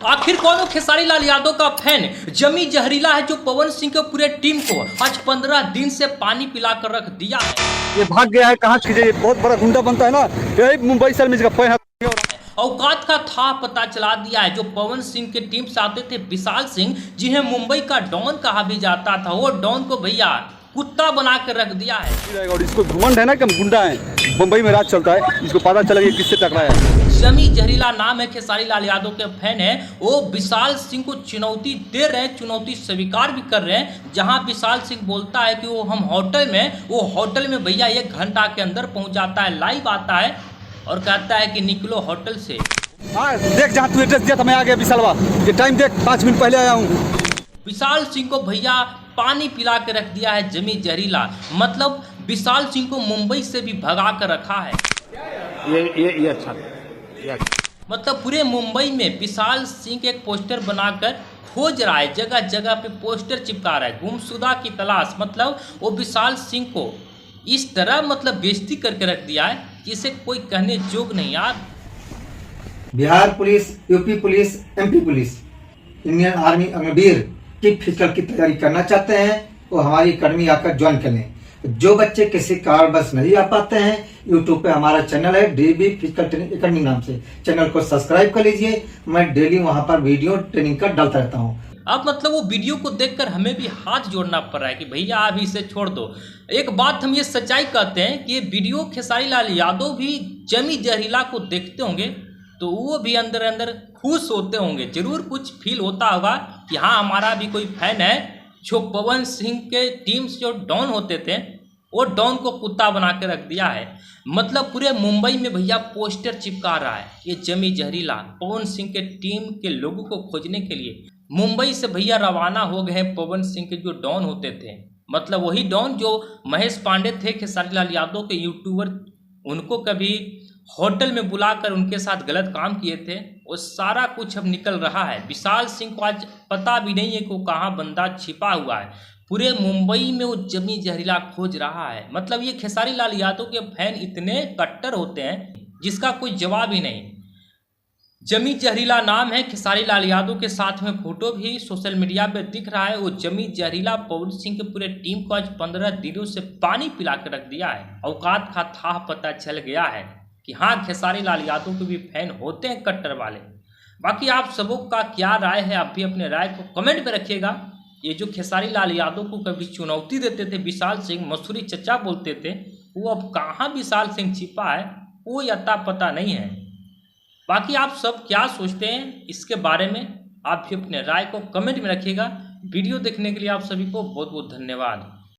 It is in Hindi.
आखिर कौन खेसारी लाल यादव का फैन जमी जहरीला है जो पवन सिंह के पूरे टीम को आज 15 दिन से पानी पिलाकर रख दिया है। ये भाग गया है कहाँ कीजिए, बहुत बड़ा गुंडा बनता है ना, यही मुंबई शहर में इसका फैन है। औकात का था पता चला दिया है। जो पवन सिंह के टीम से आते थे विशाल सिंह, जिन्हें मुंबई का डॉन कहा भी जाता था, वो डॉन को भैया कुत्ता बना कर रख दिया है। और इसको घमंड है ना कि हम गुंडा है, मुंबई में राज चलता है, इसको पता चला कि किससे टकराया है। जमी जहरीला नाम है, खेसारी लाल यादव के फैन है, वो विशाल सिंह को चुनौती दे रहे हैं, चुनौती स्वीकार भी कर रहे हैं। जहां विशाल सिंह बोलता है कि वो हम होटल में, वो होटल में भैया 1 घंटा के अंदर पहुंच जाता है, लाइव आता है और कहता है कि निकलो होटल से। हाँ देख, जहाँ तू एड्रेस दिया था मैं आ गया विशालवा, ये टाइम देख 5 मिनट पहले आया हूँ। विशाल सिंह को भैया पानी पिला के रख दिया है जमी जहरीला, मतलब विशाल सिंह को मुंबई से भी भगा कर रखा है। ये अच्छा, मतलब पूरे मुंबई में विशाल सिंह के एक पोस्टर बनाकर खोज रहा है, जगह जगह पे पोस्टर चिपका रहा है, गुमशुदा की तलाश। मतलब वो विशाल सिंह को इस तरह मतलब बेइज्जती करके रख दिया है जिसे कोई कहने जोग नहीं यार। Bihar police, UP police, MP police, Indian army Agniveer की फिजिकल की तैयारी करना चाहते हैं वो हमारी अकेडमी आकर ज्वाइन कर लें। जो बच्चे किसी कारणवश नहीं आ पाते हैं, यूट्यूब पे हमारा चैनल है डीबी फिजिकल ट्रेनिंग अकेडमी नाम से, चैनल को सब्सक्राइब कर लीजिए। मैं डेली वहां पर वीडियो ट्रेनिंग का डालता रहता हूँ। अब मतलब वो वीडियो को देखकर हमें भी हाथ जोड़ना पड़ रहा है कि भैया अभी इसे छोड़ दो। एक बात हम ये सच्चाई कहते हैं कि ये वीडियो खेसारी लाल यादव भी जमी जहरीला को देखते होंगे तो वो भी अंदर अंदर खुश होते होंगे, जरूर कुछ फील होता होगा कि हाँ हमारा भी कोई फैन है। जो पवन सिंह के टीम से जो डॉन होते थे वो डॉन को कुत्ता बना के रख दिया है। मतलब पूरे मुंबई में भैया पोस्टर चिपका रहा है ये जमी जहरीला। पवन सिंह के टीम के लोगों को खोजने के लिए मुंबई से भैया रवाना हो गए हैं पवन सिंह के जो डॉन होते थे, मतलब वही डॉन जो महेश पांडे थे खेसारी लाल यादव के यूट्यूबर, उनको कभी होटल में बुलाकर उनके साथ गलत काम किए थे, वो सारा कुछ अब निकल रहा है। विशाल सिंह को आज पता भी नहीं है कि वो कहाँ बंदा छिपा हुआ है। पूरे मुंबई में वो जमी जहरीला खोज रहा है। मतलब ये खेसारी लाल यादव के फैन इतने कट्टर होते हैं जिसका कोई जवाब ही नहीं। जमी जहरीला नाम है, खेसारी लाल यादव के साथ में फोटो भी सोशल मीडिया पे दिख रहा है। वो जमी जहरीला पवन सिंह के पूरे टीम को आज 15 दिनों से पानी पिला के रख दिया है। औकात का था पता चल गया है कि हाँ खेसारी लाल यादव के भी फैन होते हैं कट्टर वाले। बाकी आप सबों का क्या राय है, आप भी अपने राय को कमेंट में रखिएगा। ये जो खेसारी लाल यादव को कभी चुनौती देते थे विशाल सिंह, मसूरी चचा बोलते थे, वो अब कहाँ विशाल सिंह छिपा है वो अता पता नहीं है। बाकी आप सब क्या सोचते हैं इसके बारे में, आप भी अपने राय को कमेंट में रखिएगा। वीडियो देखने के लिए आप सभी को बहुत बहुत धन्यवाद।